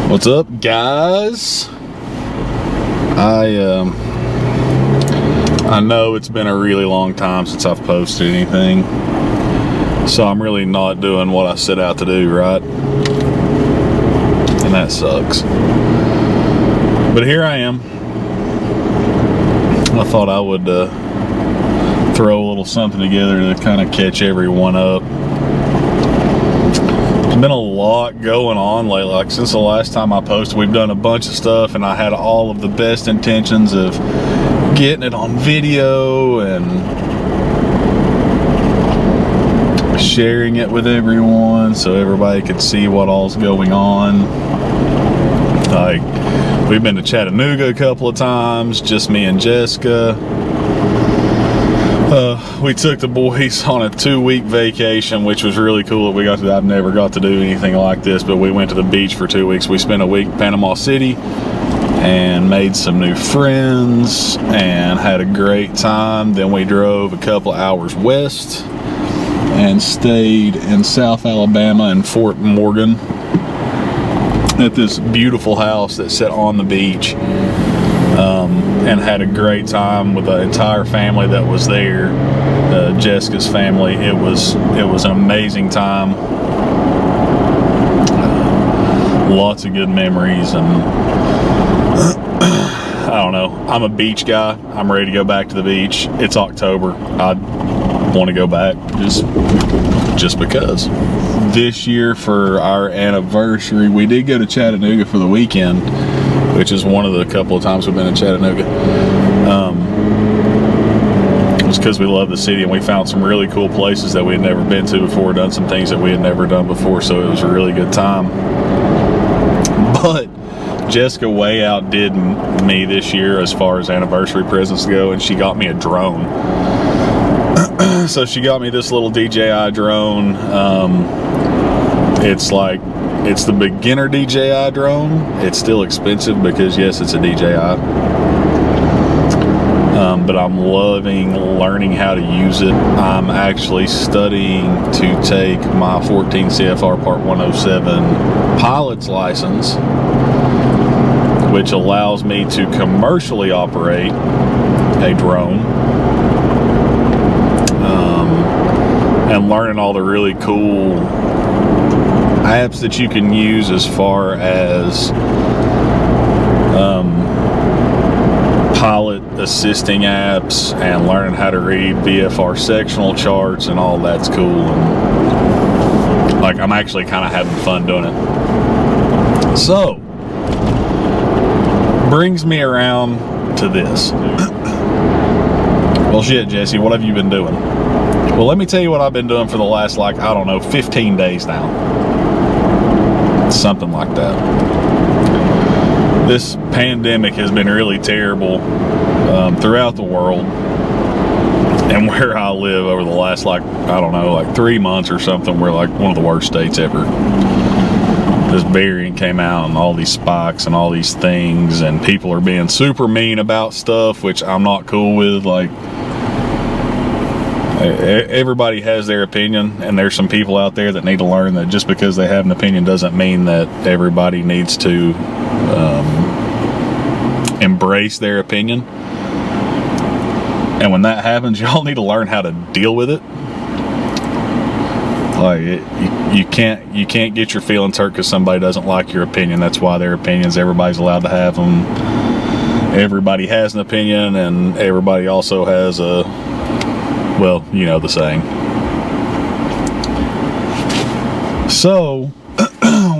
What's up, guys? I know it's been a really long time since I've posted anything, so I'm really not doing what I set out to do, right? And that sucks. But here I am. I thought I would throw a little something together to kind of catch everyone up. There's been a lot going on lately. Like since the last time I posted, we've done a bunch of stuff, and I had all of the best intentions of getting it on video and sharing it with everyone so everybody could see what all's going on. Like, we've been to Chattanooga a couple of times, just me and Jessica. We took the boys on a 2-week vacation, which was really cool. I've never got to do anything like this, but we went to the beach for 2 weeks. We spent a week in Panama City and made some new friends and had a great time. Then we drove a couple of hours west and stayed in South Alabama in Fort Morgan at this beautiful house that sat on the beach, and had a great time with the entire family that was there. Jessica's family. It was an amazing time. Lots of good memories, and I don't know. I'm a beach guy. I'm ready to go back to the beach. It's October. I want to go back just because. This year for our anniversary, we did go to Chattanooga for the weekend, which is one of the couple of times we've been in Chattanooga. It's because we love the city, and we found some really cool places that we had never been to before, done some things that we had never done before, so it was a really good time. But Jessica way outdid me this year as far as anniversary presents go, and she got me a drone. So she got me this little DJI drone. It's the beginner DJI drone. It's still expensive because, yes, it's a DJI. But I'm loving learning how to use it. I'm actually studying to take my 14 CFR Part 107 pilot's license, which allows me to commercially operate a drone. And learning all the really cool apps that you can use as far as pilot assisting apps, and learning how to read VFR sectional charts, and all that's cool. And like, I'm actually kind of having fun doing it. So, brings me around to this. Well, shit, Jesse, what have you been doing? Well, let me tell you what I've been doing for the last, 15 days now. Something like that. This pandemic has been really terrible throughout the world. And where I live over the last, 3 months or something, we're one of the worst states ever. This variant came out, and all these spikes and all these things, and people are being super mean about stuff, which I'm not cool with. Everybody has their opinion, and there's some people out there that need to learn that just because they have an opinion doesn't mean that everybody needs to embrace their opinion. And when that happens, y'all need to learn how to deal with it. You can't get your feelings hurt because somebody doesn't like your opinion. That's why their opinions, everybody's allowed to have them. Everybody has an opinion, and everybody also has a, well, you know the saying. So,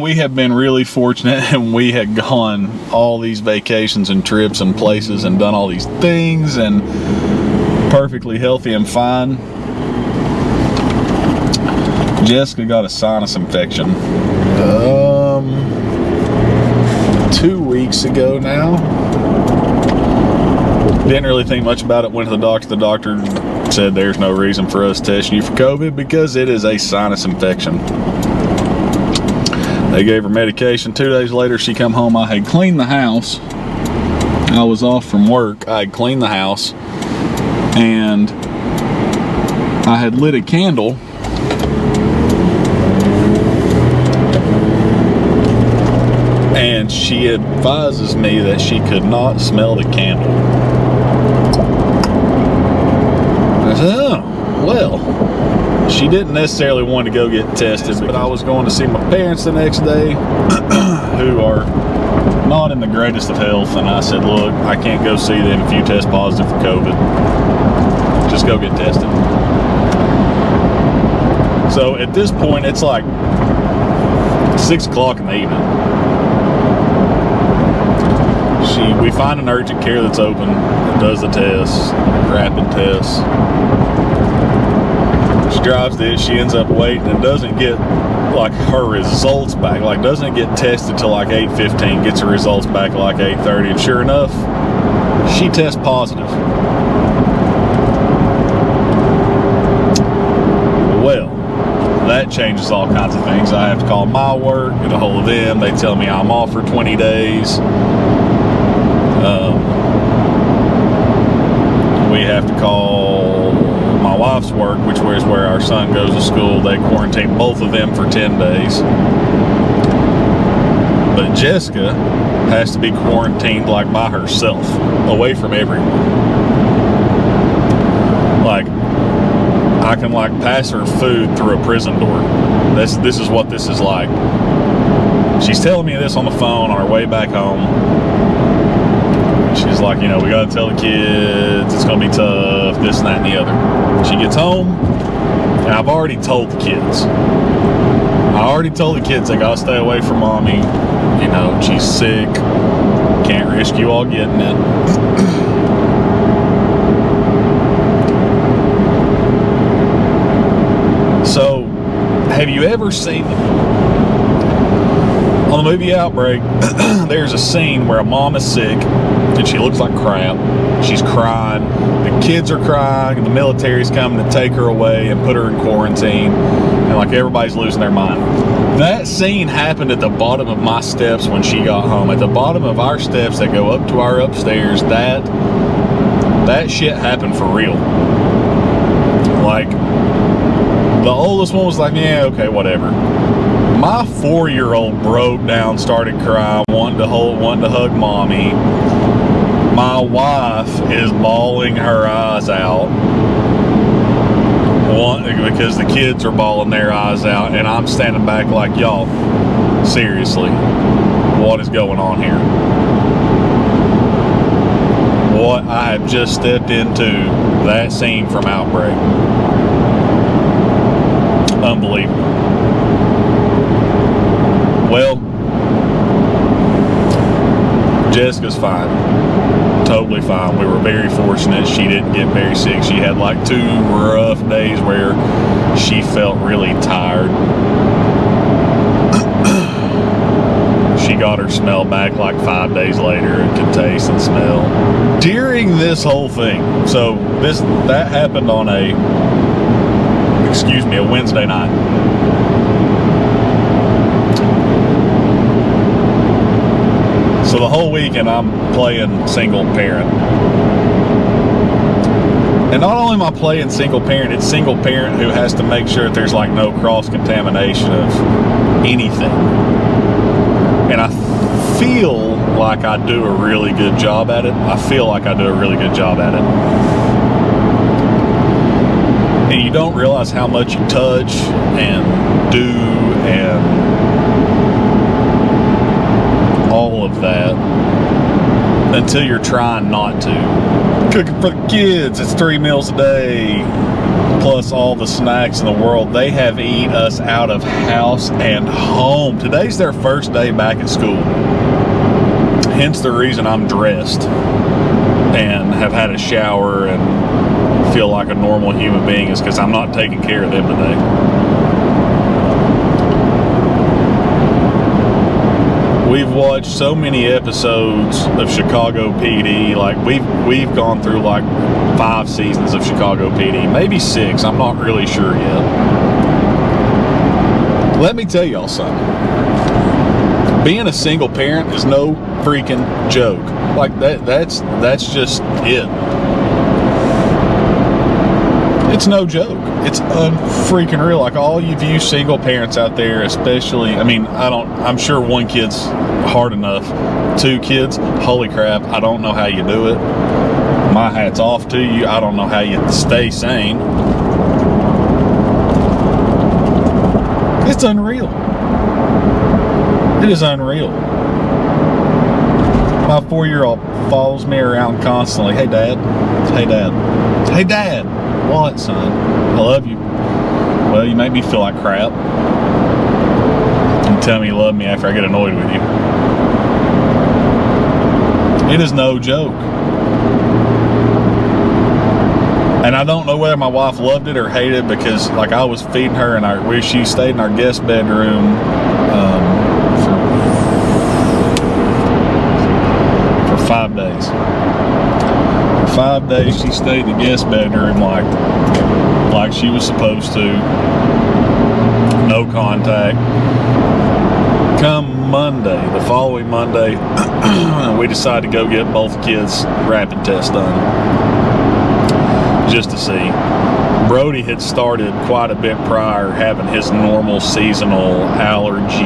we have been really fortunate, and we had gone all these vacations and trips and places and done all these things, and perfectly healthy and fine. Jessica got a sinus infection 2 weeks ago now. Didn't really think much about it. Went to the doctor. The doctor said there's no reason for us testing you for COVID because it is a sinus infection. They gave her medication. 2 days later, she come home. I had cleaned the house. I was off from work. I had cleaned the house, and I had lit a candle, and she advises me that she could not smell the candle. I said, oh, well, she didn't necessarily want to go get tested, but I was going to see my parents the next day, who are not in the greatest of health, and I said, look, I can't go see them if you test positive for COVID. Just go get tested. So at this point, it's like 6 o'clock in the evening. We find an urgent care that's open, that does the tests, rapid tests. She drives this, she ends up waiting and doesn't get like her results back, like doesn't get tested till like 8:15, gets her results back at like 8:30, and sure enough, she tests positive. Well, that changes all kinds of things. I have to call my work, get a hold of them, they tell me I'm off for 20 days. We have to call my wife's work, which is where our son goes to school. They quarantine both of them for 10 days. But Jessica has to be quarantined like by herself, away from everyone. Like, I can like pass her food through a prison door. This is what this is like. She's telling me this on the phone on her way back home. She's like, you know, we gotta tell the kids, it's gonna be tough, this and that and the other. She gets home, and I've already told the kids. I already told the kids they gotta stay away from mommy. You know, she's sick, can't risk you all getting it. So, have you ever seen on the movie Outbreak, there's a scene where a mom is sick and she looks like crap. She's crying. The kids are crying, and the military's coming to take her away and put her in quarantine, and like everybody's losing their mind. That scene happened at the bottom of my steps when she got home. At the bottom of our steps that go up to our upstairs, that shit happened for real. Like, the oldest one was like, yeah, okay, whatever. My 4-year-old broke down, started crying, wanting to hug mommy. My wife is bawling her eyes out because the kids are bawling their eyes out, and I'm standing back like, y'all, seriously, what is going on here? What I have just stepped into, that scene from Outbreak. Unbelievable. Well, Jessica's fine. Totally fine. We were very fortunate she didn't get very sick. She had like 2 rough days where she felt really tired. She got her smell back like 5 days later and could taste and smell. During this whole thing, so that happened on a Wednesday night. So the whole weekend I'm playing single parent. And not only am I playing single parent, it's single parent who has to make sure that there's like no cross-contamination of anything. And I feel like I do a really good job at it. And you don't realize how much you touch and do and all of that until you're trying not to. Cooking for the kids, it's 3 meals a day, plus all the snacks in the world. They have eaten us out of house and home. Today's their first day back at school. Hence the reason I'm dressed and have had a shower and feel like a normal human being is because I'm not taking care of them today. We've watched so many episodes of Chicago PD. Like we've gone through like 5 seasons of Chicago PD, maybe 6. I'm not really sure yet. Let me tell y'all something. Being a single parent is no freaking joke. Like that's just it. It's no joke. It's unfreaking real. Like, all of you single parents out there, especially, I mean, I'm sure one kid's hard enough. 2 kids, holy crap, I don't know how you do it. My hat's off to you. I don't know how you stay sane. It's unreal. It is unreal. My 4-year-old follows me around constantly. Hey, Dad. Hey, Dad. Hey, Dad. What, son? I love you. Well, you make me feel like crap. You tell me you love me after I get annoyed with you. It is no joke. And I don't know whether my wife loved it or hated it, because, like, I was feeding her and she stayed in our guest bedroom for 5 days. For 5 days, she stayed in the guest bedroom like she was supposed to. No contact. Come Monday, the following Monday, we decided to go get both kids' rapid tests done, just to see. Brody had started quite a bit prior, having his normal seasonal allergy-ish,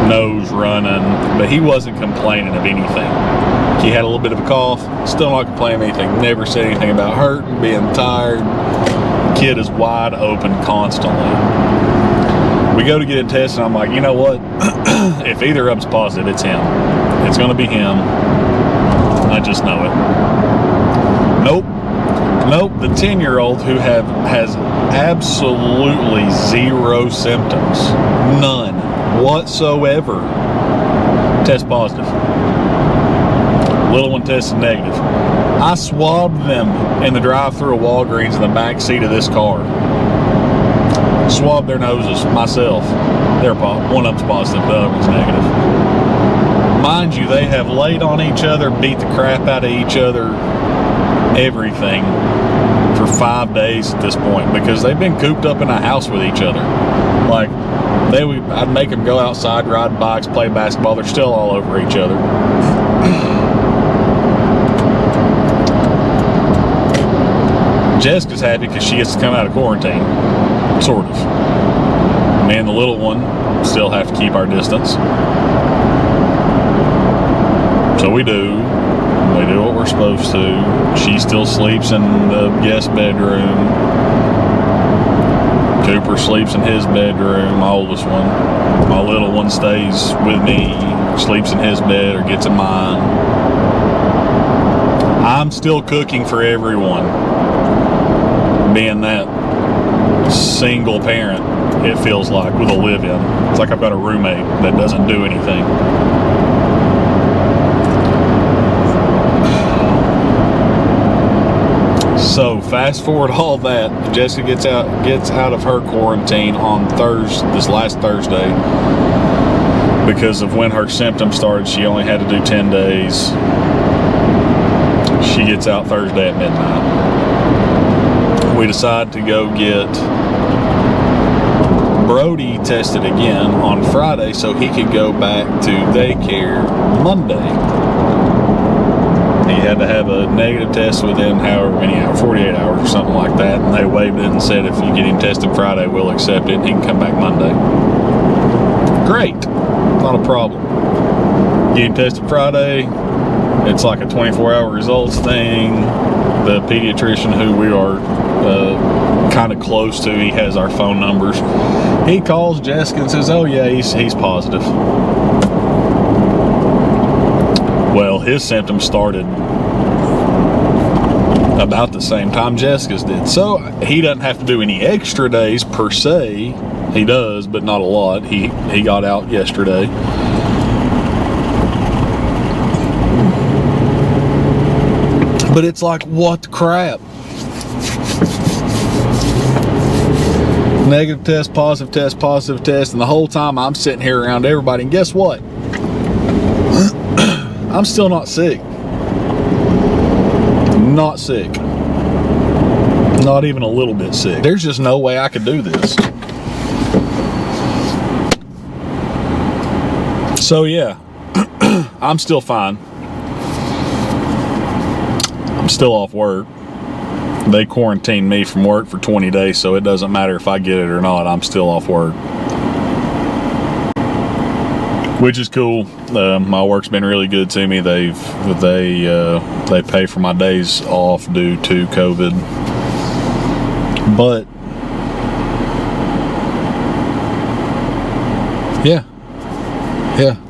nose running, but he wasn't complaining of anything. He had a little bit of a cough, still not complaining of anything, never said anything about hurting, being tired. Kid is wide open constantly. We go to get it tested, and I'm like, you know what? If either of them's positive, it's him. It's going to be him. I just know it. Nope. The 10-year-old who has absolutely 0 symptoms, none whatsoever, test positive. Little one tested negative. I swabbed them in the drive-thru of Walgreens in the back seat of this car. Swabbed their noses myself. One of them's positive, the other one's negative. Mind you, they have laid on each other, beat the crap out of each other, everything, for 5 days at this point, because they've been cooped up in a house with each other. Like, I'd make them go outside, ride bikes, play basketball. They're still all over each other. Jessica's happy because she gets to come out of quarantine, sort of. Me and the little one still have to keep our distance. So we do what we're supposed to. She still sleeps in the guest bedroom. Cooper sleeps in his bedroom, my oldest one. My little one stays with me, sleeps in his bed or gets in mine. I'm still cooking for everyone. Being that single parent, it feels like, with a live-in. It's like I've got a roommate that doesn't do anything. So fast forward all that, Jessica gets out of her quarantine on this last Thursday. Because of when her symptoms started, she only had to do 10 days. She gets out Thursday at midnight. We decide to go get Brody tested again on Friday so he could go back to daycare Monday. He had to have a negative test within however many hours, 48 hours or something like that, and they waived it and said if you get him tested Friday, we'll accept it and he can come back Monday. Great, not a problem. Get him tested Friday. It's like a 24-hour results thing. The pediatrician who we are kind of close to, he has our phone numbers. He calls Jessica and says, oh yeah, he's positive. Well, his symptoms started about the same time Jessica's did. So he doesn't have to do any extra days per se. He does, but not a lot. He got out yesterday. But it's like, what the crap? Negative test, positive test, positive test, and the whole time I'm sitting here around everybody, and guess what? I'm still not sick. Not sick. Not even a little bit sick. There's just no way I could do this. So yeah, I'm still fine. I'm still off work. they quarantined me from work for 20 days, so it doesn't matter if I get it or not, I'm still off work. Which is cool. My work's been really good to me. They pay for my days off due to COVID. But yeah,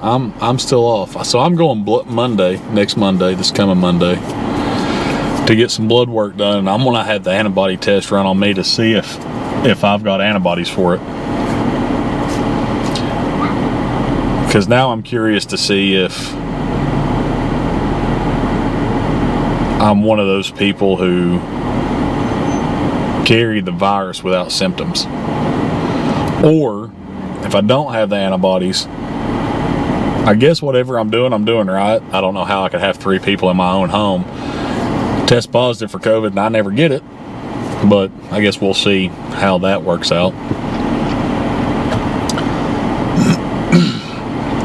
I'm still off. So I'm going next Monday, this coming Monday, to get some blood work done, and I'm gonna have the antibody test run on me to see if I've got antibodies for it. Because now I'm curious to see if I'm one of those people who carry the virus without symptoms, or if I don't have the antibodies, I guess whatever I'm doing right. I don't know how I could have 3 people in my own home test positive for COVID and I never get it, but I guess we'll see how that works out.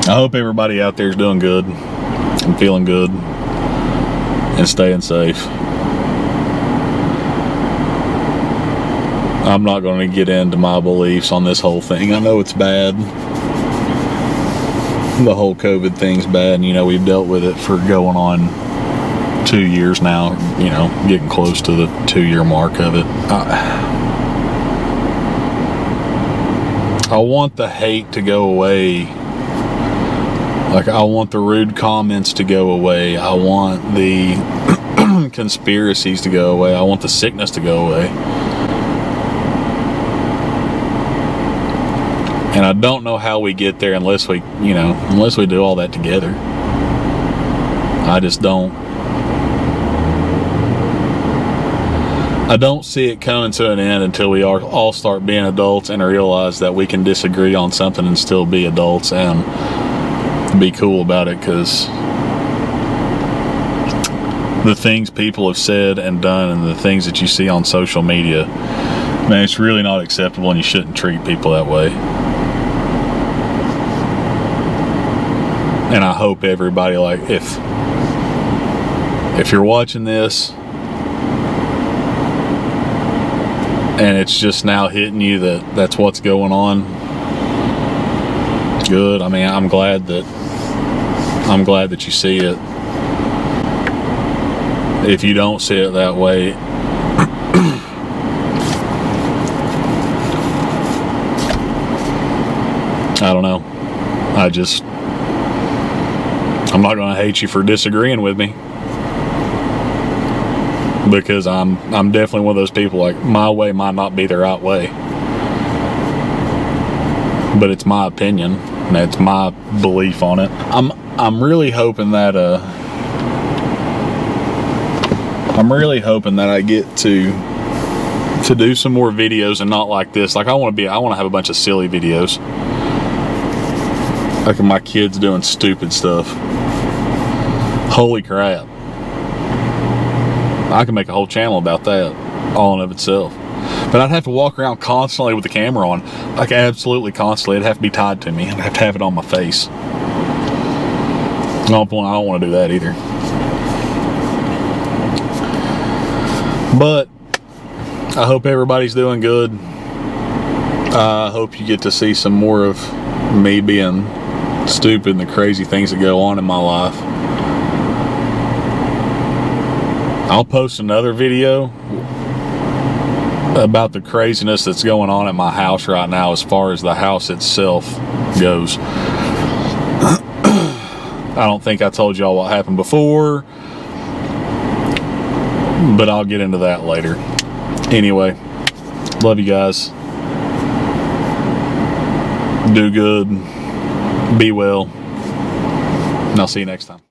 I hope everybody out there is doing good and feeling good and staying safe. I'm not going to get into my beliefs on this whole thing. I know it's bad. The whole COVID thing's bad, and we've dealt with it for going on 2 years now, getting close to the 2-year mark of it. I want the hate to go away. Like, I want the rude comments to go away. I want the conspiracies to go away. I want the sickness to go away. And I don't know how we get there unless we do all that together. I just don't. I don't see it coming to an end until we all start being adults and realize that we can disagree on something and still be adults and be cool about it, because the things people have said and done and the things that you see on social media, man, it's really not acceptable, and you shouldn't treat people that way. And I hope everybody, like, if you're watching this and it's just now hitting you that that's what's going on, good. I mean, I'm glad that you see it. If you don't see it that way, I don't know. I'm not going to hate you for disagreeing with me, because I'm definitely one of those people, like, my way might not be the right way, but it's my opinion and it's my belief on it. I'm really hoping that I get to do some more videos and not like this. Like, I want to have a bunch of silly videos, like of my kids doing stupid stuff. Holy crap. I can make a whole channel about that all in of itself. But I'd have to walk around constantly with the camera on, like absolutely constantly. It'd have to be tied to me. I'd have to have it on my face. I don't want to do that either. But I hope everybody's doing good. I hope you get to see some more of me being stupid and the crazy things that go on in my life. I'll post another video about the craziness that's going on at my house right now, as far as the house itself goes. I don't think I told y'all what happened before, but I'll get into that later. Anyway, love you guys. Do good. Be well. And I'll see you next time.